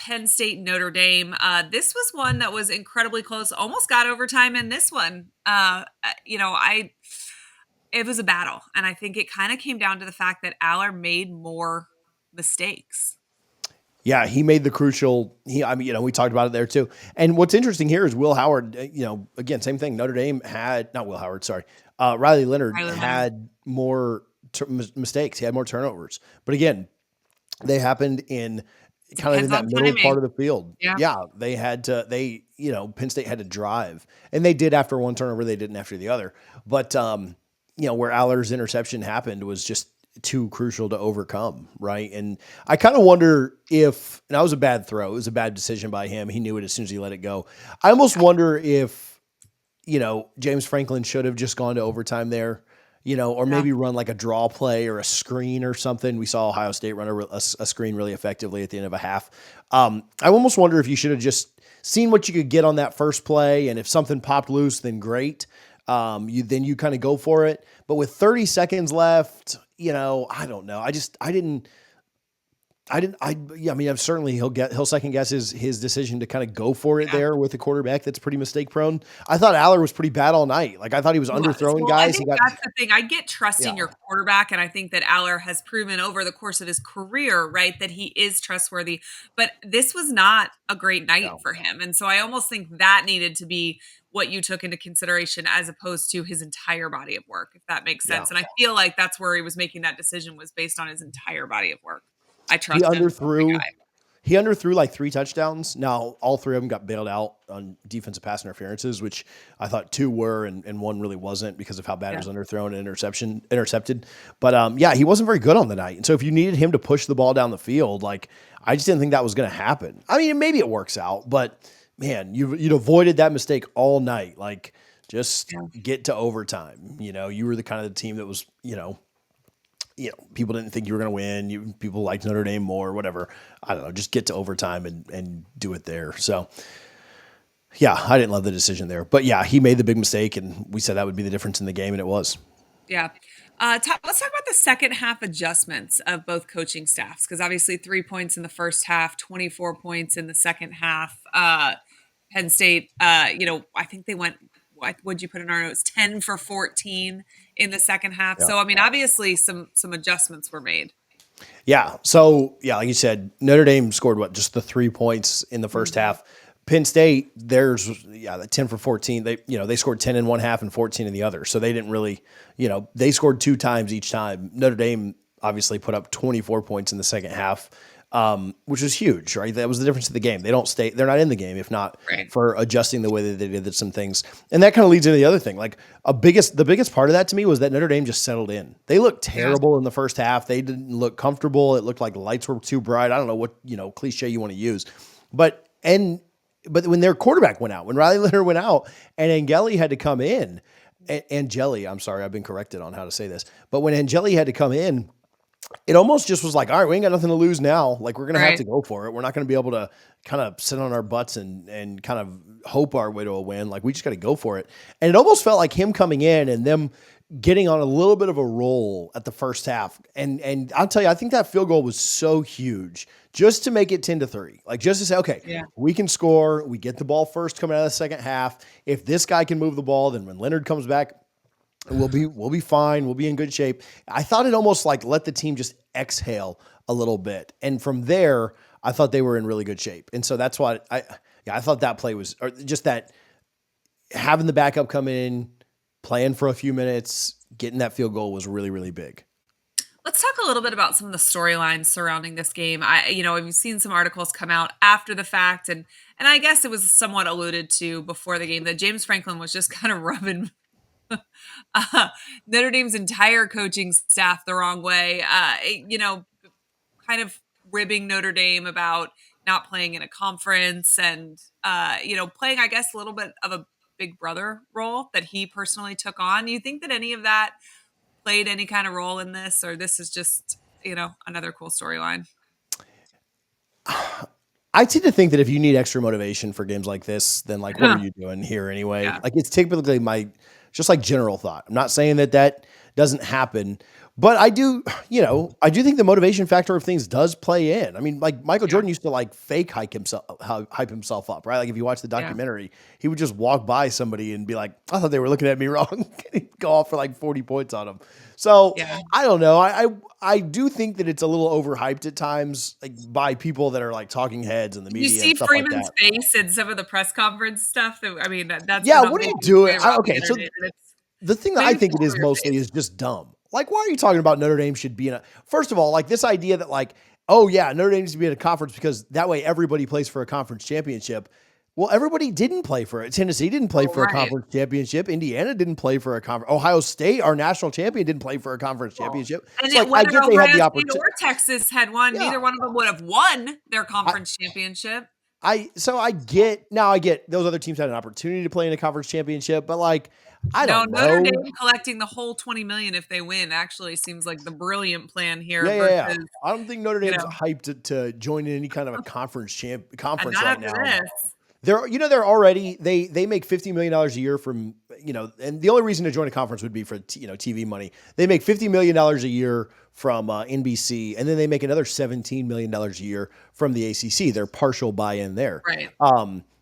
Penn State, Notre Dame. This was one that was incredibly close, almost got overtime in this one. It was a battle. And I think it kind of came down to the fact that Aller made more mistakes. Yeah, he made the crucial. We talked about it there too. And what's interesting here is Will Howard. Again, same thing. Notre Dame had not Will Howard. Sorry, Riley Leonard had more mistakes. He had more turnovers. But again, they happened in kind of in that middle part of the field. Yeah, they had to. Penn State had to drive, and they did after one turnover. They didn't after the other. But where Aller's interception happened was just too crucial to overcome, right? And I kind of wonder if, and that was a bad throw. It was a bad decision by him. He knew it as soon as he let it go. I almost wonder if, James Franklin should have just gone to overtime there, or maybe run like a draw play or a screen or something. We saw Ohio State run a screen really effectively at the end of a half. I almost wonder if you should have just seen what you could get on that first play. And if something popped loose, then great. You kind of go for it. But with 30 seconds left, I don't know. I'm certainly he'll second guess his decision to kind of go for it there with a quarterback that's pretty mistake prone. I thought Aller was pretty bad all night. Like I thought he was underthrowing guys. That's the thing. I get trusting your quarterback, and I think that Aller has proven over the course of his career, right, that he is trustworthy. But this was not a great night for him, and so I almost think that needed to be what you took into consideration as opposed to his entire body of work, if that makes sense. And I feel like that's where he was making that decision was based on his entire body of work. I trust him. He underthrew like 3 touchdowns. Now, all 3 of them got bailed out on defensive pass interferences, which I thought 2 were and 1 really wasn't because of how bad it was underthrown and intercepted. But he wasn't very good on the night. And so if you needed him to push the ball down the field, like I just didn't think that was going to happen. I mean, maybe it works out, but man, you'd avoided that mistake all night. Like just get to overtime. You were the kind of the team that was, people didn't think you were going to win. People liked Notre Dame more, whatever. I don't know. Just get to overtime and do it there. So, yeah, I didn't love the decision there. But, yeah, he made the big mistake, and we said that would be the difference in the game, and it was. Yeah. Let's talk about the second half adjustments of both coaching staffs, because obviously 3 points in the first half, 24 points in the second half. Penn State, I think they went, what'd you put in our notes? 10 for 14 in the second half. Yeah. So, I mean, obviously some adjustments were made. Yeah. So, like you said, Notre Dame scored just the 3 points in the first half. Penn State, the 10 for 14. They scored 10 in one half and 14 in the other. So they didn't really, they scored 2 times each time. Notre Dame obviously put up 24 points in the second half. Which was huge, right? That was the difference of the game. They're not in the game if not for adjusting the way that they did some things. And that kind of leads into the other thing. Like the biggest part of that to me was that Notre Dame just settled in. They looked terrible in the first half. They didn't look comfortable. It looked like the lights were too bright. I don't know what, cliche you want to use, but when their quarterback went out, when Riley Leonard went out and Angeli had to come in, Angeli, I'm sorry, I've been corrected on how to say this, but when Angeli had to come in, it almost just was like, all right, we ain't got nothing to lose now. Like we're going to have to go for it. We're not going to be able to kind of sit on our butts and kind of hope our way to a win. Like we just got to go for it. And it almost felt like him coming in and them getting on a little bit of a roll at the first half. And I'll tell you, I think that field goal was so huge just to make it 10-3. Like just to say, okay, we can score. We get the ball first coming out of the second half. If this guy can move the ball, then when Leonard comes back, we'll be fine. We'll be in good shape. I thought it almost like let the team just exhale a little bit. And from there, I thought they were in really good shape. And so that's why I thought that play was, or just that having the backup come in, playing for a few minutes, getting that field goal was really, really big. Let's talk a little bit about some of the storylines surrounding this game. We've seen some articles come out after the fact, and I guess it was somewhat alluded to before the game that James Franklin was just kind of rubbing Notre Dame's entire coaching staff the wrong way, kind of ribbing Notre Dame about not playing in a conference and, playing, I guess, a little bit of a big brother role that he personally took on. Do you think that any of that played any kind of role in this, or this is just, another cool storyline? I tend to think that if you need extra motivation for games like this, then what are you doing here anyway? Yeah. Like it's typically just like general thought. I'm not saying that doesn't happen. But I do, I do think the motivation factor of things does play in. I mean, like Michael Yeah. Jordan used to like fake hype himself up, right? Like if you watch the Yeah. documentary, he would just walk by somebody and be like, I thought they were looking at me wrong. He'd go off for like 40 points on them. So Yeah. I don't know. I do think that it's a little overhyped at times, like by people that are like talking heads in the You media see and stuff like Freeman's that. face in some of the press conference stuff that's Yeah, been what are you making its doing? way around the Okay, so internet, and it's the thing that I maybe think it cover is your mostly face. is just dumb. Like, why are you talking about Notre Dame should be in a? First of all, like this idea that like, oh yeah, Notre Dame needs to be in a conference because that way everybody plays for a conference championship. Well, everybody didn't play for it. Tennessee didn't play Oh, for a right. conference championship. Indiana didn't play for a conference. Ohio State, our national champion, didn't play for a conference Well, championship. and So, it like, I whether get they had Ohio the State opportunity. or Texas had won, Yeah, neither one of them would have won their I, conference championship. I get those other teams had an opportunity to play in a conference championship, but like, I No, don't Notre know. Dame collecting the whole 20 million if they win actually seems like the brilliant plan here Yeah. versus, I don't think Notre you Dame's know, hyped to join in any kind of a conference not right after now. this. They're already they make $50 million a year from and the only reason to join a conference would be for TV money. They make $50 million a year from NBC, and then they make another $17 million a year from the ACC. They're partial buy-in there, Right.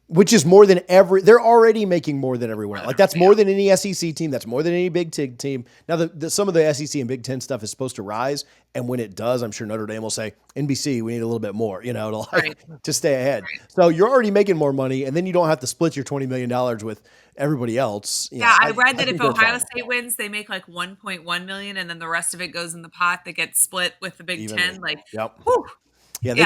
which is more than They're already making more than everyone More else. than Like that's everybody more else. than any SEC team. That's more than any Big Ten team. Now some of the SEC and Big Ten stuff is supposed to rise, and when it does, I'm sure Notre Dame will say NBC, we need a little bit more, to like Right. to stay ahead. Right. So you're already making more money, and then you don't have to split your $20 million with everybody else. Yeah, I I read I that if think they're Ohio fine. State wins, they make like 1.1 million and then the rest of it goes in the pot that gets split with the Big Evenly. 10. Like, Yep. whew, Yeah, yeah,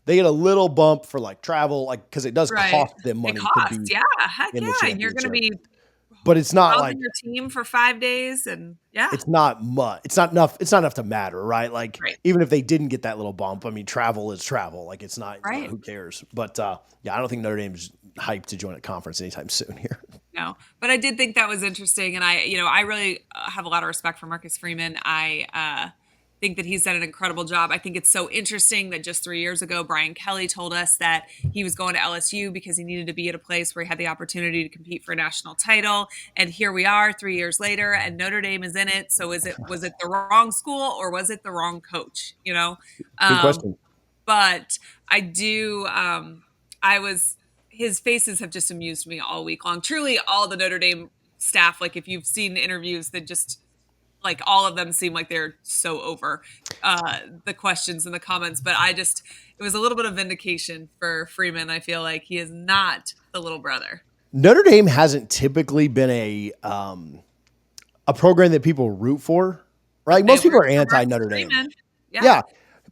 they get a little bump for like travel, like because it does right. cost them It money to costs. be Yeah, heck in the yeah. And you're going to championship. be But it's not housing like your team for 5 days and yeah, it's not much. It's not enough. It's not enough to matter, right? Like right. even if they didn't get that little bump, I mean, travel is travel. Like it's not, Right. who cares? But yeah, I don't think Notre Dame's hyped to join a conference anytime soon here. No, but I did think that was interesting, and I really have a lot of respect for Marcus Freeman. I think that he's done an incredible job. I think it's so interesting that just 3 years ago, Brian Kelly told us that he was going to LSU because he needed to be at a place where he had the opportunity to compete for a national title, and here we are, 3 years later, and Notre Dame is in it. So was it the wrong school or was it the wrong coach? Good Um, question. but I do. I was his faces have just amused me all week long. Truly, all the Notre Dame staff, like if you've seen interviews, that just like all of them seem like they're so over the questions and the comments. But it was a little bit of vindication for Freeman. I feel like he is not the little brother. Notre Dame hasn't typically been a program that people root for, right? But they Most people root are for anti Marcus Notre Dame. Freeman. Yeah, Yeah,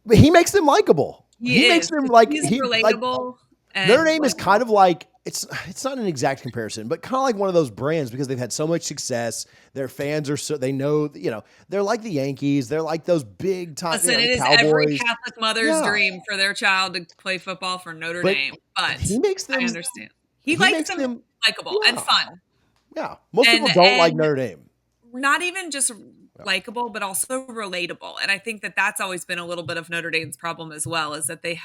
but he makes them likable. he He makes is. them like He's he like relatable Notre and Dame is kind likable. of like it's not an exact comparison, but kind of like one of those brands because they've had so much success. Their fans are so they know, they're like the Yankees. They're like those big time, Listen, the it is every Cowboys. Catholic mother's Yeah, dream for their child to play football for Notre but Dame, but he makes I them understand. He he likes makes them them likable and yeah, fun. yeah. Most And people don't like and Notre Dame. not even just Yeah, likable, but also relatable. And I think that that's always been a little bit of Notre Dame's problem as well, is that they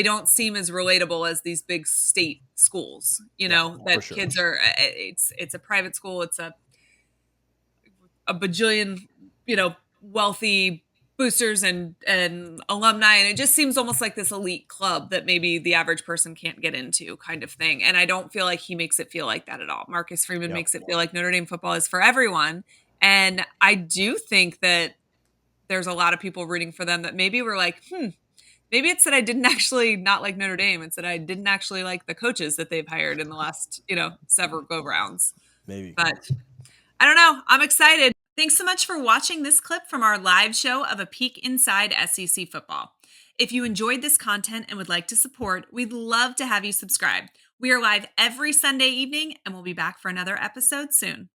don't seem as relatable as these big state schools, yeah, for that sure. kids are, it's a private school. It's a bajillion, wealthy boosters and alumni. And it just seems almost like this elite club that maybe the average person can't get into kind of thing. And I don't feel like he makes it feel like that at all. Marcus Freeman Yeah. makes it feel like Notre Dame football is for everyone. And I do think that there's a lot of people rooting for them that maybe were like, maybe it's that I didn't actually not like Notre Dame. It's that I didn't actually like the coaches that they've hired in the last, several go rounds. Maybe. But I don't know. I'm excited. Thanks so much for watching this clip from our live show of a peek inside SEC football. If you enjoyed this content and would like to support, we'd love to have you subscribe. We are live every Sunday evening, and we'll be back for another episode soon.